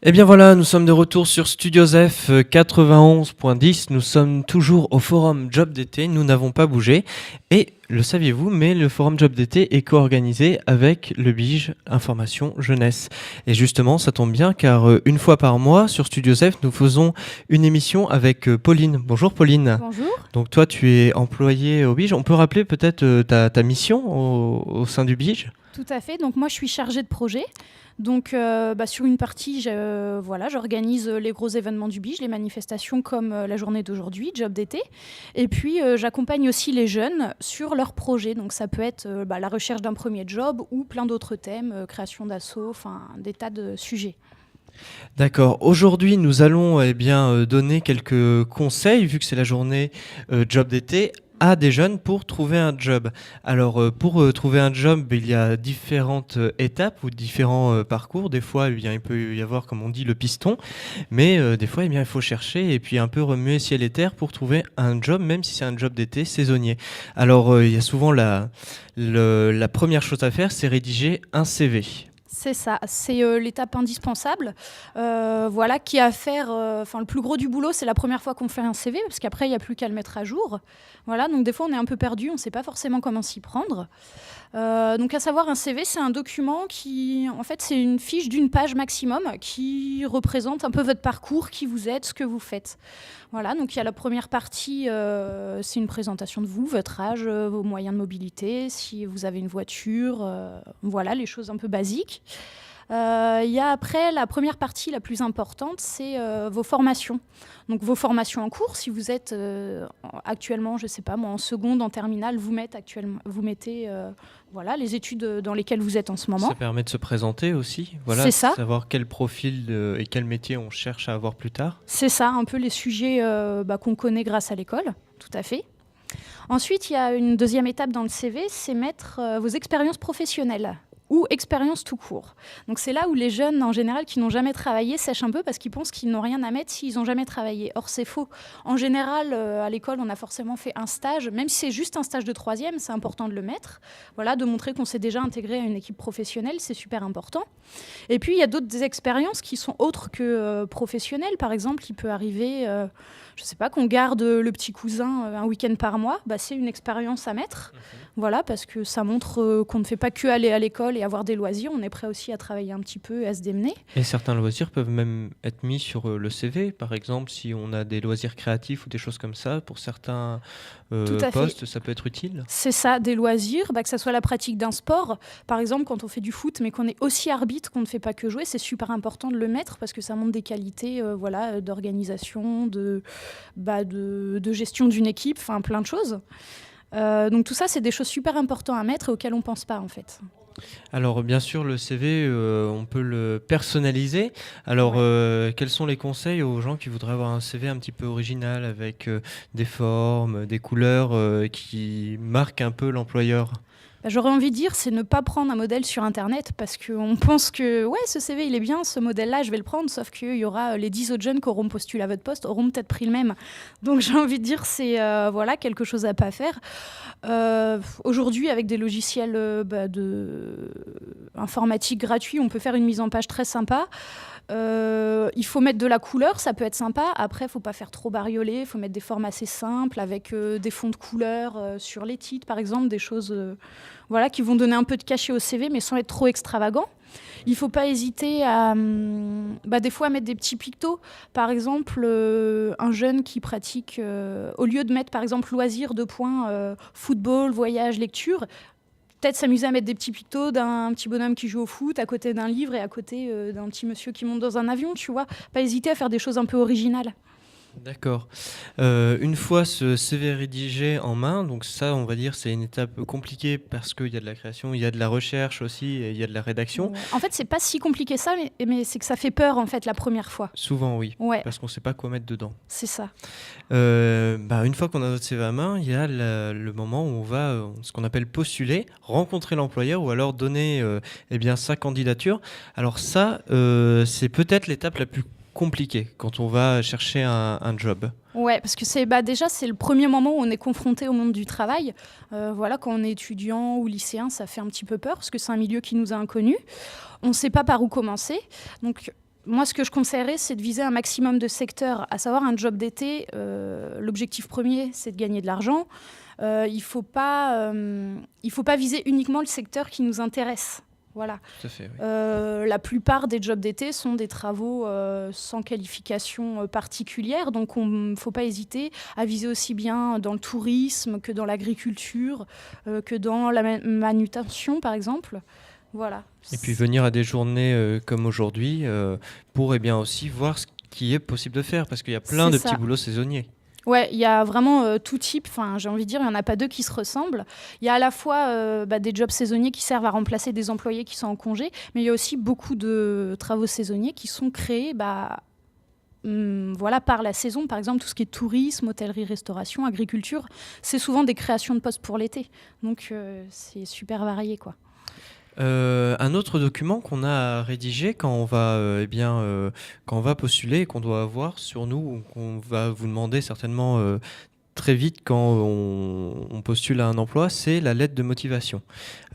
Eh bien voilà, nous sommes de retour sur Studio F 91.10. Nous sommes toujours au forum Job d'été, nous n'avons pas bougé. Et le saviez-vous, mais le forum Job d'été est co-organisé avec le BIJ Information Jeunesse. Et justement, ça tombe bien car une fois par mois sur Studio F, nous faisons une émission avec Pauline. Bonjour Pauline. Bonjour. Donc toi, tu es employée au BIJ. On peut rappeler peut-être ta mission au sein du BIJ ? Tout à fait. Donc moi, je suis chargée de projet. Donc sur une partie, j'organise les gros événements du BIJ, les manifestations comme la journée d'aujourd'hui, Job d'été. Et puis j'accompagne aussi les jeunes sur leurs projets. Donc ça peut être la recherche d'un premier job ou plein d'autres thèmes, création d'assos, enfin des tas de sujets. D'accord. Aujourd'hui, nous allons donner quelques conseils, vu que c'est la journée job d'été, à des jeunes pour trouver un job. Alors, pour trouver un job, il y a différentes étapes ou différents parcours. Des fois, il peut y avoir, comme on dit, le piston, mais des fois, il faut chercher et puis un peu remuer ciel et terre pour trouver un job, même si c'est un job d'été saisonnier. Alors, il y a souvent la première chose à faire, c'est rédiger un CV. C'est ça, c'est l'étape indispensable. Qui a à faire. Le plus gros du boulot, c'est la première fois qu'on fait un CV, parce qu'après, il n'y a plus qu'à le mettre à jour. Voilà, donc des fois, on est un peu perdu, on ne sait pas forcément comment s'y prendre. Donc, à savoir, un CV, c'est un document qui, en fait, c'est une fiche d'une page maximum qui représente un peu votre parcours, qui vous êtes, ce que vous faites. Voilà, donc il y a la première partie, c'est une présentation de vous, votre âge, vos moyens de mobilité, si vous avez une voiture, voilà, les choses un peu basiques. Il y a après la première partie la plus importante, c'est vos formations. Donc vos formations en cours, si vous êtes actuellement, je ne sais pas moi, en seconde, en terminale, vous mettez les études dans lesquelles vous êtes en ce moment. Ça permet de se présenter aussi, voilà, c'est ça. Savoir quel profil et quel métier on cherche à avoir plus tard. C'est ça, un peu les sujets qu'on connaît grâce à l'école, tout à fait. Ensuite, il y a une deuxième étape dans le CV, c'est mettre vos expériences professionnelles ou expériences tout court. Donc c'est là où les jeunes, en général, qui n'ont jamais travaillé, sèchent un peu parce qu'ils pensent qu'ils n'ont rien à mettre s'ils n'ont jamais travaillé. Or, c'est faux. En général, à l'école, on a forcément fait un stage. Même si c'est juste un stage de troisième, c'est important de le mettre. Voilà, de montrer qu'on s'est déjà intégré à une équipe professionnelle, c'est super important. Et puis, il y a d'autres expériences qui sont autres que professionnelles. Par exemple, il peut arriver... je ne sais pas, qu'on garde le petit cousin un week-end par mois, c'est une expérience à mettre. Voilà, parce que ça montre qu'on ne fait pas que aller à l'école et avoir des loisirs, on est prêt aussi à travailler un petit peu et à se démener. Et certains loisirs peuvent même être mis sur le CV, par exemple, si on a des loisirs créatifs ou des choses comme ça, pour certains postes, ça peut être utile. C'est ça, des loisirs, que ça soit la pratique d'un sport. Par exemple, quand on fait du foot, mais qu'on est aussi arbitre, qu'on ne fait pas que jouer, c'est super important de le mettre parce que ça montre des qualités d'organisation, de gestion d'une équipe, enfin plein de choses. Donc tout ça, c'est des choses super importantes à mettre et auxquelles on ne pense pas en fait. Alors bien sûr, le CV, on peut le personnaliser. Alors quels sont les conseils aux gens qui voudraient avoir un CV un petit peu original avec des formes, des couleurs qui marquent un peu l'employeur ? J'aurais envie de dire, c'est ne pas prendre un modèle sur Internet parce qu'on pense que ce CV il est bien, ce modèle-là je vais le prendre, sauf qu'il y aura les 10 autres jeunes qui auront postulé à votre poste, auront peut-être pris le même. Donc j'ai envie de dire, c'est quelque chose à ne pas faire. Aujourd'hui, avec des logiciels informatiques gratuits, on peut faire une mise en page très sympa. Il faut mettre de la couleur, ça peut être sympa. Après, il ne faut pas faire trop bariolé, il faut mettre des formes assez simples avec des fonds de couleur sur les titres, par exemple, des choses qui vont donner un peu de cachet au CV, mais sans être trop extravagant. Il ne faut pas hésiter à, des fois, à mettre des petits pictos. Par exemple, un jeune qui pratique, au lieu de mettre, par exemple, loisirs, football, voyage, lecture, peut-être s'amuser à mettre des petits pictos d'un petit bonhomme qui joue au foot à côté d'un livre et à côté d'un petit monsieur qui monte dans un avion, tu vois. Pas hésiter à faire des choses un peu originales. D'accord. Une fois ce CV rédigé en main, donc ça, on va dire, c'est une étape compliquée parce qu'il y a de la création, il y a de la recherche aussi, et il y a de la rédaction. En fait, c'est pas si compliqué ça, mais c'est que ça fait peur en fait la première fois. Souvent, oui. Ouais. Parce qu'on ne sait pas quoi mettre dedans. C'est ça. Une fois qu'on a notre CV à main, il y a le moment où on va, ce qu'on appelle postuler, rencontrer l'employeur ou alors donner sa candidature. Alors ça, c'est peut-être l'étape la plus compliqué quand on va chercher un job. Ouais, parce que c'est le premier moment où on est confronté au monde du travail. Quand on est étudiant ou lycéen, ça fait un petit peu peur parce que c'est un milieu qui nous est inconnu. On ne sait pas par où commencer. Donc Moi, ce que je conseillerais, c'est de viser un maximum de secteurs, à savoir un job d'été. L'objectif premier, c'est de gagner de l'argent. Il ne faut pas viser uniquement le secteur qui nous intéresse. Voilà. Tout à fait, oui. La plupart des jobs d'été sont des travaux sans qualification particulière, donc il ne faut pas hésiter à viser aussi bien dans le tourisme que dans l'agriculture, que dans la manutention, par exemple. Voilà. Et puis venir à des journées comme aujourd'hui pour bien aussi voir ce qui est possible de faire, parce qu'il y a plein de petits boulots saisonniers. Ouais, il y a vraiment tout type, j'ai envie de dire, il n'y en a pas deux qui se ressemblent. Il y a à la fois des jobs saisonniers qui servent à remplacer des employés qui sont en congé, mais il y a aussi beaucoup de travaux saisonniers qui sont créés par la saison. Par exemple, tout ce qui est tourisme, hôtellerie, restauration, agriculture, c'est souvent des créations de postes pour l'été. Donc c'est super varié, quoi. Un autre document qu'on a à rédiger quand on va, quand on va postuler et qu'on doit avoir sur nous, ou qu'on va vous demander certainement très vite quand on postule à un emploi, c'est la lettre de motivation.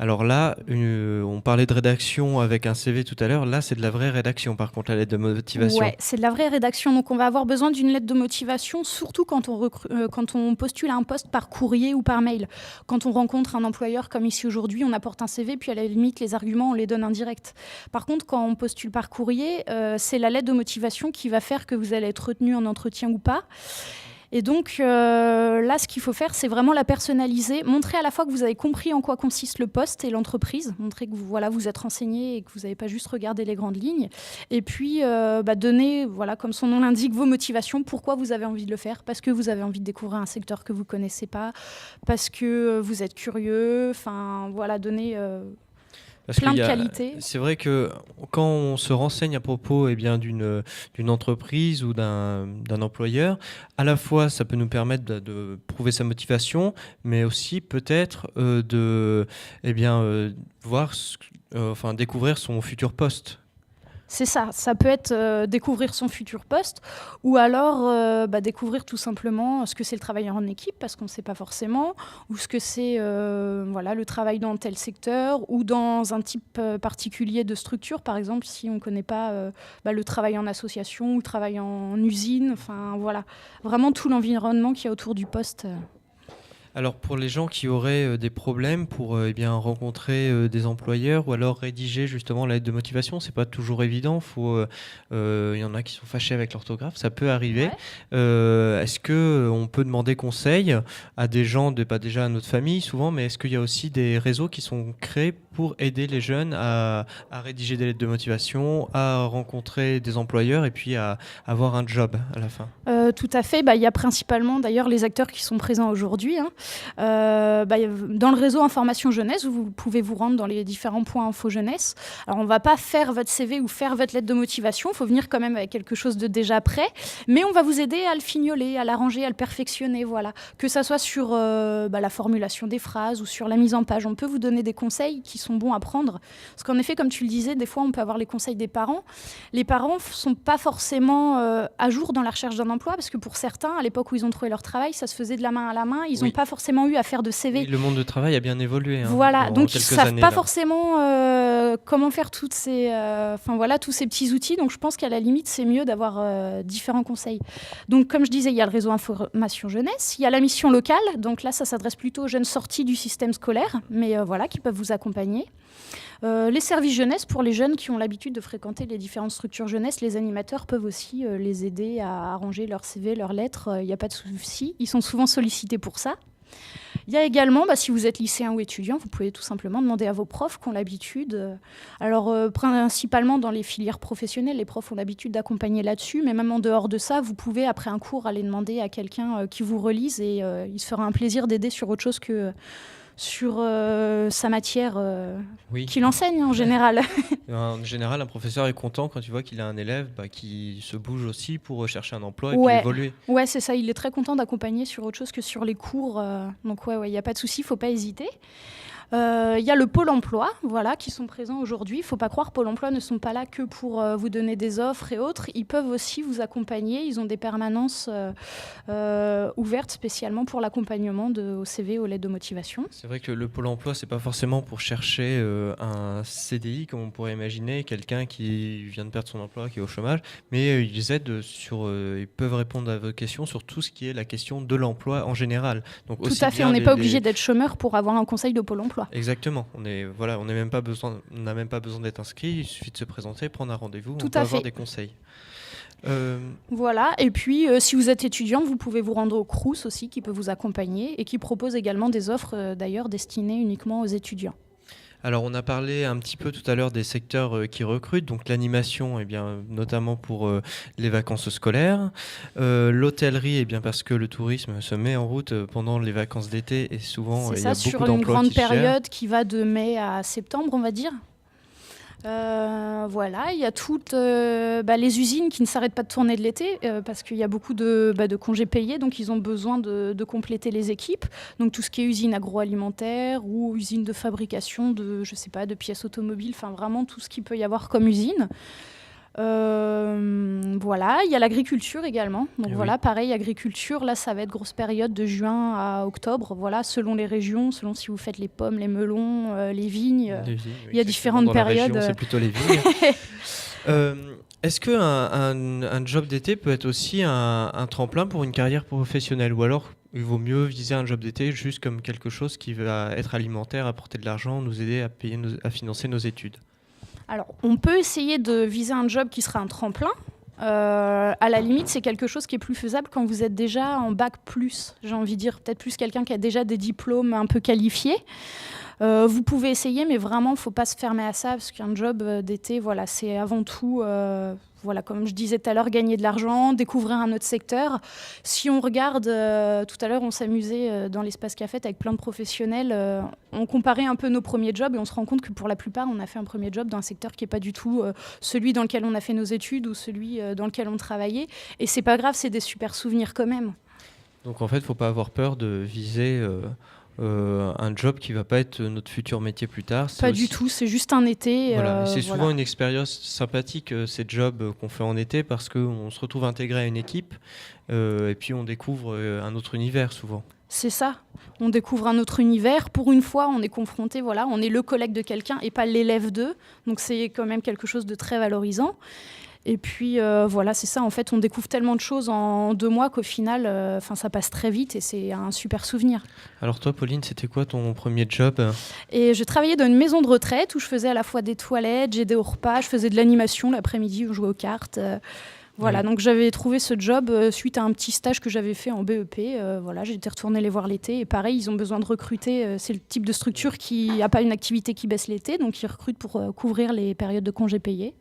Alors là, on parlait de rédaction avec un CV tout à l'heure. Là, c'est de la vraie rédaction, par contre, la lettre de motivation. Ouais, c'est de la vraie rédaction. Donc, on va avoir besoin d'une lettre de motivation, surtout quand on postule à un poste par courrier ou par mail. Quand on rencontre un employeur, comme ici aujourd'hui, on apporte un CV, puis à la limite, les arguments, on les donne en direct. Par contre, quand on postule par courrier, c'est la lettre de motivation qui va faire que vous allez être retenu en entretien ou pas. Et donc là, ce qu'il faut faire, c'est vraiment la personnaliser, montrer à la fois que vous avez compris en quoi consiste le poste et l'entreprise, montrer que vous êtes renseigné et que vous n'avez pas juste regardé les grandes lignes, et puis donner, comme son nom l'indique, vos motivations, pourquoi vous avez envie de le faire, parce que vous avez envie de découvrir un secteur que vous ne connaissez pas, parce que vous êtes curieux, donner... plein de qualités. C'est vrai que quand on se renseigne à propos d'une entreprise ou d'un d'employeur, à la fois ça peut nous permettre de prouver sa motivation, mais aussi peut-être découvrir son futur poste. C'est ça, ça peut être découvrir son futur poste, ou alors découvrir tout simplement ce que c'est le travail en équipe, parce qu'on ne sait pas forcément, ou ce que c'est le travail dans tel secteur, ou dans un type particulier de structure, par exemple, si on ne connaît pas le travail en association, ou le travail en usine, vraiment tout l'environnement qu'il y a autour du poste. Alors pour les gens qui auraient des problèmes pour rencontrer des employeurs ou alors rédiger justement la lettre de motivation, c'est pas toujours évident. Il y en a qui sont fâchés avec l'orthographe, ça peut arriver. Ouais. Est-ce que on peut demander conseil à des gens, pas déjà à notre famille souvent, mais est-ce qu'il y a aussi des réseaux qui sont créés pour aider les jeunes à rédiger des lettres de motivation, à rencontrer des employeurs et puis à avoir un job à la fin? Tout à fait. Il y a principalement d'ailleurs les acteurs qui sont présents aujourd'hui. Dans le réseau Information Jeunesse, vous pouvez vous rendre dans les différents points Info Jeunesse. Alors, on ne va pas faire votre CV ou faire votre lettre de motivation. Il faut venir quand même avec quelque chose de déjà prêt. Mais on va vous aider à le fignoler, à l'arranger, à le perfectionner. Voilà. Que ça soit sur la formulation des phrases ou sur la mise en page. On peut vous donner des conseils qui sont bons à prendre. Parce qu'en effet, comme tu le disais, des fois, on peut avoir les conseils des parents. Les parents ne sont pas forcément à jour dans la recherche d'un emploi, parce que pour certains, à l'époque où ils ont trouvé leur travail, ça se faisait de la main à la main. Ils n'ont pas forcément eu à faire de CV. Oui, le monde du travail a bien évolué. Voilà, donc ils ne savent pas forcément comment faire tous ces petits outils. Donc je pense qu'à la limite, c'est mieux d'avoir différents conseils. Donc comme je disais, il y a le réseau Information Jeunesse, il y a la mission locale. Donc là, ça s'adresse plutôt aux jeunes sortis du système scolaire, mais qui peuvent vous accompagner. Les services jeunesse, pour les jeunes qui ont l'habitude de fréquenter les différentes structures jeunesse, les animateurs peuvent aussi les aider à arranger leur CV, leurs lettres. Il n'y a pas de souci, ils sont souvent sollicités pour ça. Il y a également, si vous êtes lycéen ou étudiant, vous pouvez tout simplement demander à vos profs qui ont l'habitude. Principalement dans les filières professionnelles, les profs ont l'habitude d'accompagner là-dessus, mais même en dehors de ça, vous pouvez, après un cours, aller demander à quelqu'un qui vous relise et il se fera un plaisir d'aider sur autre chose que sur sa matière qu'il enseigne en général. En général, un professeur est content quand tu vois qu'il a un élève qui se bouge aussi pour chercher un emploi et puis évoluer. Ouais, c'est ça. Il est très content d'accompagner sur autre chose que sur les cours. Donc il n'y a pas de souci, il ne faut pas hésiter. Il y a le Pôle emploi, voilà, qui sont présents aujourd'hui. Il ne faut pas croire, Pôle emploi ne sont pas là que pour vous donner des offres et autres. Ils peuvent aussi vous accompagner. Ils ont des permanences ouvertes spécialement pour l'accompagnement au CV, aux lettres de motivation. C'est vrai que le Pôle emploi, c'est pas forcément pour chercher un CDI, comme on pourrait imaginer, quelqu'un qui vient de perdre son emploi, qui est au chômage, mais ils aident ils peuvent répondre à vos questions sur tout ce qui est la question de l'emploi en général. Donc tout à fait, on n'est pas obligé d'être chômeur pour avoir un conseil de Pôle emploi. Exactement, on n'a même pas besoin d'être inscrit, il suffit de se présenter, prendre un rendez-vous, on peut avoir des conseils. Voilà, et puis si vous êtes étudiant, vous pouvez vous rendre au Crous aussi, qui peut vous accompagner et qui propose également des offres d'ailleurs destinées uniquement aux étudiants. Alors on a parlé un petit peu tout à l'heure des secteurs qui recrutent, donc l'animation, notamment pour les vacances scolaires, l'hôtellerie, parce que le tourisme se met en route pendant les vacances d'été et souvent il y a beaucoup d'emplois qui sur une grande période qui va de mai à septembre, on va dire. Voilà, il y a toutes les usines qui ne s'arrêtent pas de tourner de l'été parce qu'il y a beaucoup de congés payés, donc ils ont besoin de compléter les équipes. Donc tout ce qui est usine agroalimentaire ou usine de fabrication de pièces automobiles, enfin vraiment tout ce qu'il peut y avoir comme usine. Voilà, il y a l'agriculture également. Donc voilà, pareil, agriculture, là ça va être grosse période de juin à octobre. Voilà, selon les régions, selon si vous faites les pommes, les melons, les vignes. Il y a différentes périodes. Région, c'est plutôt les vignes. Est-ce qu'un job d'été peut être aussi un tremplin pour une carrière professionnelle, ou alors il vaut mieux viser un job d'été juste comme quelque chose qui va être alimentaire, apporter de l'argent, nous aider à financer nos études? Alors, on peut essayer de viser un job qui sera un tremplin. À la limite, c'est quelque chose qui est plus faisable quand vous êtes déjà en bac plus, j'ai envie de dire, peut-être plus quelqu'un qui a déjà des diplômes un peu qualifiés. Vous pouvez essayer, mais vraiment, il ne faut pas se fermer à ça, parce qu'un job d'été, voilà, c'est avant tout, comme je disais tout à l'heure, gagner de l'argent, découvrir un autre secteur. Si on regarde, tout à l'heure, on s'amusait dans l'espace café avec plein de professionnels, on comparait un peu nos premiers jobs et on se rend compte que pour la plupart, on a fait un premier job dans un secteur qui n'est pas du tout celui dans lequel on a fait nos études ou celui dans lequel on travaillait. Et c'est pas grave, c'est des super souvenirs quand même. Donc en fait, il ne faut pas avoir peur de viser un job qui ne va pas être notre futur métier plus tard. Pas du tout, c'est juste un été. C'est souvent une expérience sympathique, ces jobs qu'on fait en été, parce qu'on se retrouve intégré à une équipe et puis on découvre un autre univers souvent. C'est ça, on découvre un autre univers. Pour une fois, on est confronté, on est le collègue de quelqu'un et pas l'élève d'eux. Donc c'est quand même quelque chose de très valorisant. Et puis c'est ça, en fait, on découvre tellement de choses en 2 mois qu'au final, ça passe très vite et c'est un super souvenir. Alors toi, Pauline, c'était quoi ton premier job ? Et je travaillais dans une maison de retraite où je faisais à la fois des toilettes, j'aidais au repas, je faisais de l'animation l'après-midi, on jouait aux cartes. Donc j'avais trouvé ce job suite à un petit stage que j'avais fait en BEP. J'étais retournée les voir l'été et pareil, ils ont besoin de recruter. C'est le type de structure qui n'a pas une activité qui baisse l'été, donc ils recrutent pour couvrir les périodes de congés payés.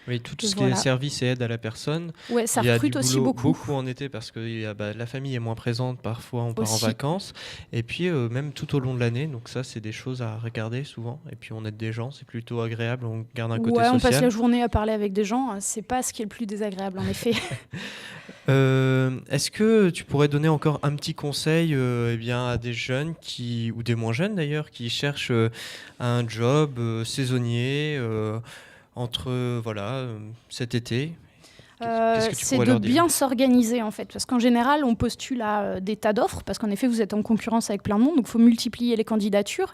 Oui, tout ce qui est service et aide à la personne. Ouais, ça recrute aussi beaucoup en été parce que la famille est moins présente, parfois on part en vacances. Et puis même tout au long de l'année, donc ça c'est des choses à regarder souvent. Et puis on aide des gens, c'est plutôt agréable, on garde un côté social. On passe la journée à parler avec des gens, c'est pas ce qui est le plus désagréable en effet. Est-ce que tu pourrais donner encore un petit conseil à des jeunes ou des moins jeunes d'ailleurs qui cherchent un job saisonnier entre cet été? C'est de bien s'organiser en fait, parce qu'en général on postule à des tas d'offres, parce qu'en effet vous êtes en concurrence avec plein de monde, donc il faut multiplier les candidatures.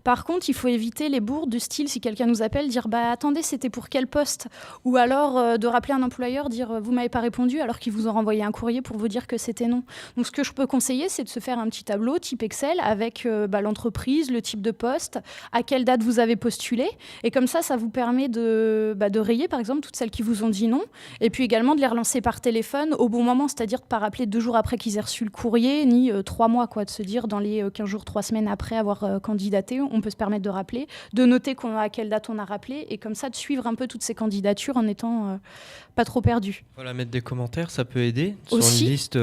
Par contre il faut éviter les bourdes du style, si quelqu'un nous appelle, dire attendez, c'était pour quel poste, ou alors de rappeler un employeur, dire vous m'avez pas répondu alors qu'ils vous ont renvoyé un courrier pour vous dire que c'était non. Donc ce que je peux conseiller, c'est de se faire un petit tableau type Excel avec l'entreprise, le type de poste, à quelle date vous avez postulé, et comme ça vous permet de rayer par exemple toutes celles qui vous ont dit non, et puis également de les relancer par téléphone au bon moment, c'est-à-dire de ne pas rappeler 2 jours après qu'ils aient reçu le courrier, ni 3 mois, de se dire dans les 15 jours, 3 semaines après avoir candidaté, on peut se permettre de rappeler, de noter à quelle date on a rappelé, et comme ça de suivre un peu toutes ces candidatures en étant pas trop perdu. Voilà, mettre des commentaires, ça peut aider aussi. Sur une liste.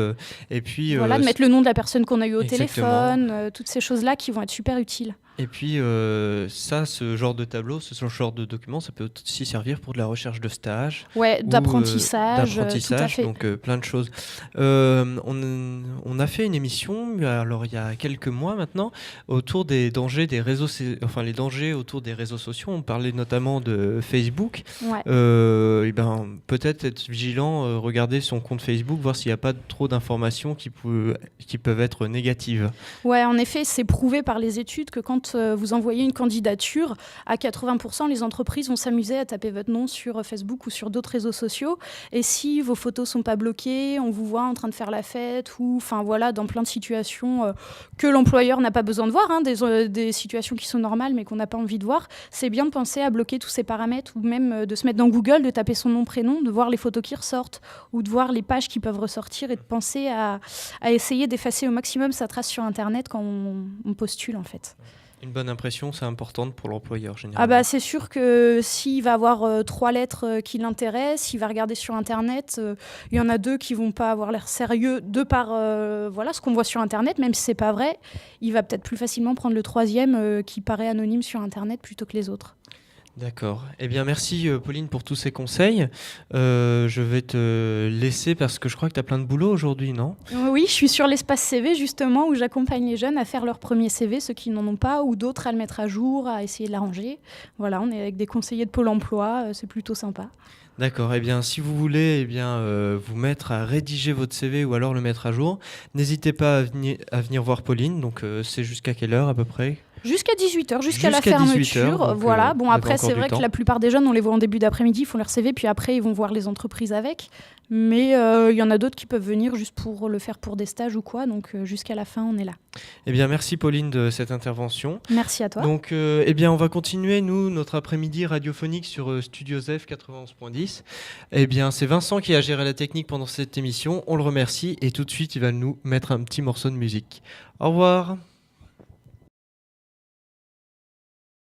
Et puis, de mettre le nom de la personne qu'on a eu au téléphone, toutes ces choses-là qui vont être super utiles. Et puis ça, ce genre de tableau, ce genre de document, ça peut aussi servir pour de la recherche de stage Ouais, ou d'apprentissage, tout à fait. donc plein de choses. On a fait une émission, alors il y a quelques mois maintenant, autour des dangers des enfin les dangers autour des réseaux sociaux. On parlait notamment de Facebook. Ouais. Et ben peut-être être vigilant, regarder son compte Facebook, voir s'il n'y a pas trop d'informations qui peuvent être négatives. Ouais, en effet, c'est prouvé par les études que quand vous envoyez une candidature, à 80%, les entreprises vont s'amuser à taper votre nom sur Facebook ou sur d'autres réseaux sociaux. Et si vos photos sont pas bloquées, on vous voit en train de faire la fête ou, enfin voilà, dans plein de situations que l'employeur n'a pas besoin de voir, hein, des situations qui sont normales mais qu'on n'a pas envie de voir, c'est bien de penser à bloquer tous ces paramètres ou même de se mettre dans Google, de taper son nom, prénom, de voir les photos qui ressortent ou de voir les pages qui peuvent ressortir et de penser à essayer d'effacer au maximum sa trace sur Internet quand on postule en fait. Une bonne impression, c'est important pour l'employeur généralement. Ah bah c'est sûr que s'il va avoir 3 lettres qui l'intéressent, il va regarder sur Internet, il y en a 2 qui vont pas avoir l'air sérieux de par voilà, ce qu'on voit sur Internet, même si c'est pas vrai, il va peut-être plus facilement prendre le 3e qui paraît anonyme sur Internet plutôt que les autres. D'accord. Eh bien, merci Pauline pour tous ces conseils. Je vais te laisser parce que je crois que tu as plein de boulot aujourd'hui, non ? Oui, je suis sur l'espace CV justement où j'accompagne les jeunes à faire leur premier CV, ceux qui n'en ont pas, ou d'autres à le mettre à jour, à essayer de l'arranger. Voilà, on est avec des conseillers de Pôle emploi, c'est plutôt sympa. D'accord. Eh bien, si vous voulez vous mettre à rédiger votre CV ou alors le mettre à jour, n'hésitez pas à venir voir Pauline. Donc, c'est jusqu'à quelle heure à peu près ? Jusqu'à 18h, jusqu'à la 18 fermeture. heures, donc, voilà. Bon, vous avez après, encore c'est du vrai temps. que la plupart des jeunes, on les voit en début d'après-midi, ils font leur CV, puis après, ils vont voir les entreprises avec. Mais il y en a d'autres qui peuvent venir juste pour le faire pour des stages ou quoi. Donc, jusqu'à la fin, on est là. Eh bien, merci Pauline de cette intervention. Merci à toi. Donc, eh bien, on va continuer, nous, notre après-midi radiophonique sur Studio ZEF 91.10. Eh bien, c'est Vincent qui a géré la technique pendant cette émission. On le remercie et tout de suite, il va nous mettre un petit morceau de musique. Au revoir.